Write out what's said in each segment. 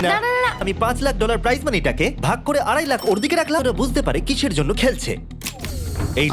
না না না, আমি $5 লাখ প্রাইজ মানিটাকে ভাগ করে 2.5 লাখ ওর দিকে রাখলাম, ওরা বুঝতে পারে কিসের জন্য খেলছে।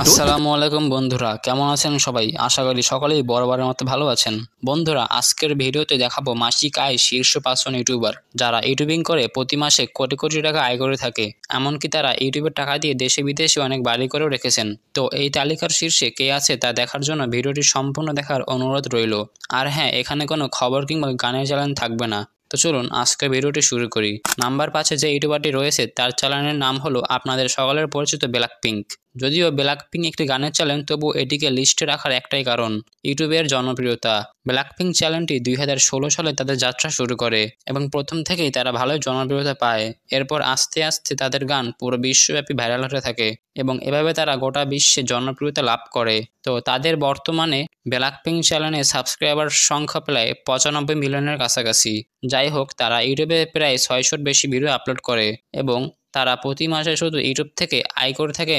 আসসালামু আলাইকুম বন্ধুরা, কেমন আছেন সবাই? আশা করি সকলেই বরাবরের মতো ভালো আছেন। বন্ধুরা, আজকের ভিডিওতে দেখাবো মাসিক আয় শীর্ষ 5জন ইউটিউবার যারা ইউটিউবিং করে প্রতি মাসে কোটি কোটি টাকা আয় করে থাকে। এমনকি তারা ইউটিউবের টাকা দিয়ে দেশে বিদেশে অনেক বাড়ি করেও রেখেছেন। তো এই তালিকার শীর্ষে কে আছে তা দেখার জন্য ভিডিওটি সম্পূর্ণ দেখার অনুরোধ রইল। আর হ্যাঁ, এখানে কোনো খবর কিংবা গানের চ্যানেল থাকবে না। তো চলুন আজকের ভিডিওটি শুরু করি। নাম্বার 5-এ যে ইউটিউবারটি রয়েছে তার চ্যানেলের নাম হলো আপনাদের সকলের পরিচিত ব্ল্যাকপিঙ্ক। যদিও ব্ল্যাকপিঙ্ক একটি গানের চ্যানেল, তবু এটিকে লিস্টে রাখার একটাই কারণ, ইউটিউবের জনপ্রিয়তা। ব্ল্যাকপিঙ্ক চ্যানেলটি 2016 সালে তাদের যাত্রা শুরু করে এবং প্রথম থেকেই তারা ভালোই জনপ্রিয়তা পায়। এরপর আস্তে আস্তে তাদের গান পুরো বিশ্বব্যাপী ভাইরাল হতে থাকে এবং এভাবে তারা গোটা বিশ্বে জনপ্রিয়তা লাভ করে। তো তাদের বর্তমানে ব্ল্যাকপিঙ্ক চ্যানেলে সাবস্ক্রাইবার সংখ্যা প্রায় 95 মিলিয়নের কাছাকাছি। যাই হোক, তারা ইউটিউবে প্রায় 600-র বেশি ভিডিও আপলোড করে এবং তারা প্রতি মাসে শুধু ইউটিউব থেকে আয় করে থাকে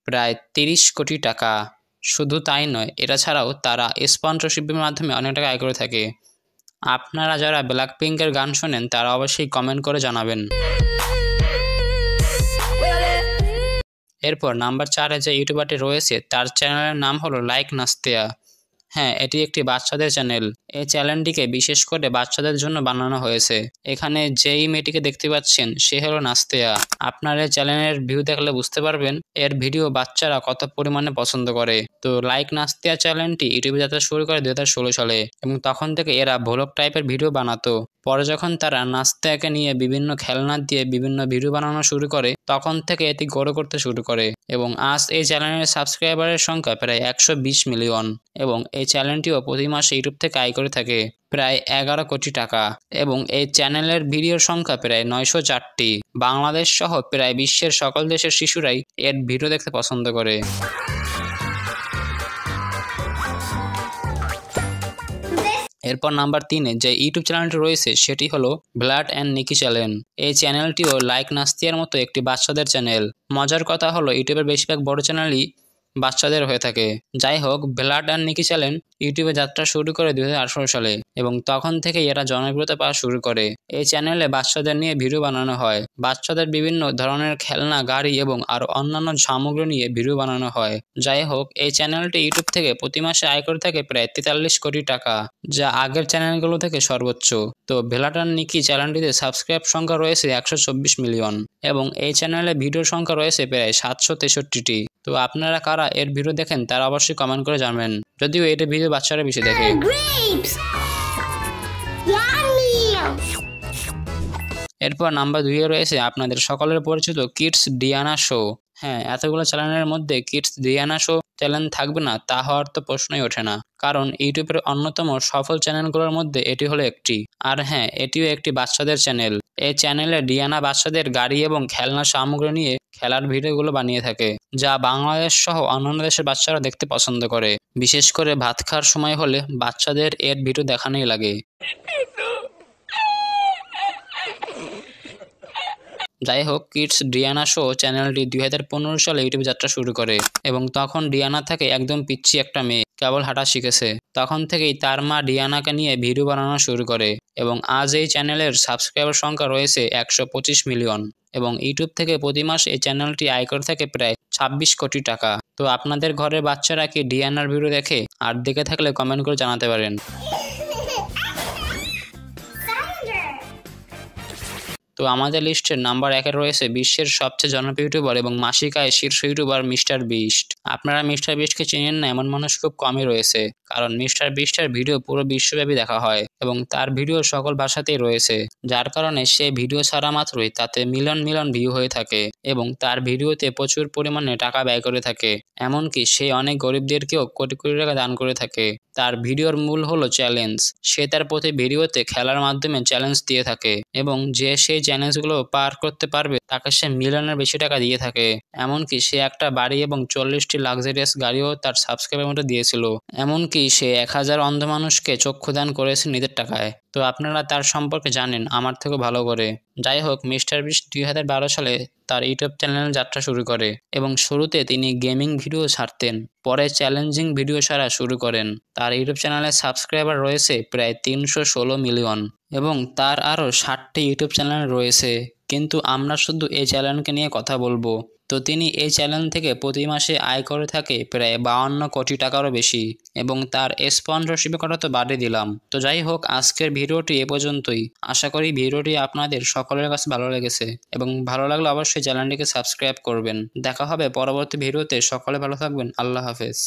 প্রায় 30 কোটি টাকা। শুধু তাই নয়, এটা ছাড়াও তারা স্পন্সরশিপের মাধ্যমে অনেক টাকা আয় করে থাকে। আপনারা যারা ব্ল্যাকপিঙ্কের গান শোনেন তারা অবশ্যই কমেন্ট করে জানাবেন। এরপর নাম্বার 4-এ যে ইউটিউবারটি রয়েছে তার চ্যানেলের নাম হলো লাইক নাস্তিয়া। হ্যাঁ, এটি একটি বাচ্চাদের চ্যানেল। এই চ্যানেলটিকে বিশেষ করে বাচ্চাদের জন্য বানানো হয়েছে। এখানে যেই মেয়েটিকে দেখতে পাচ্ছেন সে হলো নাস্তিয়া। আপনার এই চ্যানেলের ভিউ দেখলে বুঝতে পারবেন এর ভিডিও বাচ্চারা কত পরিমাণে পছন্দ করে। তো লাইক নাস্তিয়া চ্যানেলটি ইউটিউবে যাত্রা শুরু করে 2016 সালে এবং তখন থেকে এরা ভ্লগ টাইপের ভিডিও বানাতো। পরে যখন তারা নাস্তিয়াকে নিয়ে বিভিন্ন খেলনা দিয়ে বিভিন্ন ভিডিও বানানো শুরু করে, তখন থেকে এটি গ্রো করতে শুরু করে এবং আজ এই চ্যানেলের সাবস্ক্রাইবারের সংখ্যা প্রায় 120 মিলিয়ন এবং এই চ্যানেলটিও প্রতি মাসে ইউটিউব থেকে আয় করে থাকে প্রায় 11 কোটি টাকা এবং এই চ্যানেলের ভিডিওর সংখ্যা প্রায় 904টি। বাংলাদেশ সহ প্রায় বিশ্বের সকল দেশের শিশুরাই এর ভিডিও দেখতে পছন্দ করে। এরপর নাম্বার 3-এ যে ইউটিউব চ্যানেলটি রয়েছে সেটি হলো ব্লাড অ্যান্ড নিকি চ্যানেল। এই চ্যানেলটিও লাইক নাস্তিয়ার মতো একটি বাচ্চাদের চ্যানেল। মজার কথা হলো ইউটিউবের বেশিরভাগ বড় চ্যানেলই বাচ্চাদের হয়ে থাকে। যাই হোক, ব্লাড অ্যান্ড নিকি চ্যানেল ইউটিউবে যাত্রা শুরু করে 2018 সালে এবং তখন থেকে এরা জনপ্রিয়তা পাওয়া শুরু করে। এই চ্যানেলে বাচ্চাদের নিয়ে ভিডিও বানানো হয়। বাচ্চাদের বিভিন্ন ধরনের খেলনা, গাড়ি এবং আরও অন্যান্য সামগ্রী নিয়ে ভিডিও বানানো হয়। যাই হোক, এই চ্যানেলটি ইউটিউব থেকে প্রতি মাসে আয় করে থাকে প্রায় 43 কোটি টাকা, যা আগের চ্যানেলগুলো থেকে সর্বোচ্চ। তো ব্লাড অ্যান্ড নিকি চ্যানেলটিতে সাবস্ক্রাইব সংখ্যা রয়েছে 124 মিলিয়ন এবং এই চ্যানেলে ভিডিওর সংখ্যা রয়েছে প্রায় 763টি। তো আপনারা কারা এর ভিডিও দেখেন তারা অবশ্যই কমেন্ট করে জানাবেন, যদিও এটা ভিডিও বাচ্চারা বেশি দেখে। এরপর নাম্বার 2-এ রয়েছে আপনাদের সকলের পরিচিত কিডস ডিয়ানা শো। হ্যাঁ, এতগুলো চ্যানেলের মধ্যে কিডস ডিয়ানা শো চ্যানেল থাকবে না তা হওয়ার তো প্রশ্নই ওঠে না, কারণ ইউটিউবের অন্যতম সফল চ্যানেলগুলোর মধ্যে এটি হলো একটি। আর হ্যাঁ, এটিও একটি বাচ্চাদের চ্যানেল। এই চ্যানেলে ডিয়ানা বাচ্চাদের গাড়ি এবং খেলনা সামগ্রী নিয়ে খেলার ভিডিওগুলো বানিয়ে থাকে, যা বাংলাদেশ সহ অন্যান্য দেশের বাচ্চারা দেখতে পছন্দ করে। বিশেষ করে ভাত খাওয়ার সময় হলে বাচ্চাদের এর ভিডিও দেখানোই লাগে। যাই হোক, কিডস ডিয়ানা শো চ্যানেলটি 2015 সালে ইউটিউবে যাত্রা শুরু করে এবং তখন ডিয়ানা থেকে একদম পিচ্চি একটা মেয়ে, কেবল হাঁটা শিখেছে। তখন থেকেই তার মা ডিয়ানাকে নিয়ে ভিডিও বানানো শুরু করে এবং আজ এই চ্যানেলের সাবস্ক্রাইবার সংখ্যা রয়েছে 125 মিলিয়ন এবং ইউটিউব থেকে প্রতি মাস এই চ্যানেলটি আয় করে থাকে প্রায় 26 কোটি টাকা। তো আপনাদের ঘরের বাচ্চারা কি ডিয়ানার ভিডিও দেখে? আর দেখে থাকলে কমেন্ট করে জানাতে পারেন। তো আমাদের লিস্টের নাম্বার 1-এ রয়েছে বিশ্বের সবচেয়ে জনপ্রিয় ইউটিউবার এবং মাসিক আয় শীর্ষ ইউটিউবার মিস্টার বিস্ট। আপনারা মিস্টার বিস্টকে চেনেন না এমন মানুষ খুব কমই রয়েছে, কারণ মিস্টার বিস্টের ভিডিও পুরো বিশ্বব্যাপী দেখা হয় এবং তার ভিডিও সকল ভাষাতেই রয়েছে, যার কারণে সে ভিডিও ছাড়া মাত্রই তাতে মিলিয়ন মিলিয়ন ভিউ হয়ে থাকে এবং তার ভিডিওতে প্রচুর পরিমাণে টাকা ব্যয় করে থাকে। এমনকি সে অনেক গরিবদেরকেও কোটি কোটি টাকা দান করে থাকে। তার ভিডিওর মূল হলো চ্যালেঞ্জ। সে তার প্রতি ভিডিওতে খেলার মাধ্যমে চ্যালেঞ্জ দিয়ে থাকে এবং যে সেই চ্যালেঞ্জগুলো পার করতে পারবে তাকে সে মিলিয়নের বেশি টাকা দিয়ে থাকে। এমনকি সে একটা বাড়ি এবং 40টি লাক্সারিয়াস গাড়িও তার সাবস্ক্রাইবের মধ্যে দিয়েছিল। এমনকি সে 1000 অন্ধ মানুষকে চক্ষুদান করেছে নিজের নিজের টাকায়। তো আপনারা তার সম্পর্কে জানেন আমার থেকেও ভালো করে। যাই হোক, মিস্টার বিস্ট 2012 সালে তার ইউটিউব চ্যানেল যাত্রা শুরু করে এবং শুরুতে তিনি গেমিং ভিডিও ছাড়তেন, পরে চ্যালেঞ্জিং ভিডিও ছাড়া শুরু করেন। তার ইউটিউব চ্যানেলে সাবস্ক্রাইবার রয়েছে প্রায় 316 মিলিয়ন এবং তার আরও 60টি ইউটিউব চ্যানেল রয়েছে, কিন্তু আমরা শুধু এই চ্যানেলকে নিয়ে কথা বলবো। তো তিনি এই চ্যানেল থেকে প্রতি মাসে আয় করে থাকে প্রায় 52 কোটি টাকারও বেশি এবং তার স্পন্সরশিপের কথা তো বাদই দিলাম। তো যাই হোক, আজকের ভিডিওটি এ পর্যন্তই। আশা করি ভিডিওটি আপনাদের সকলের কাছে ভালো লেগেছে এবং ভালো লাগলে অবশ্যই চ্যানেলটিকে সাবস্ক্রাইব করবেন। দেখা হবে পরবর্তী ভিডিওতে। সকলে ভালো থাকবেন। আল্লাহ হাফেজ।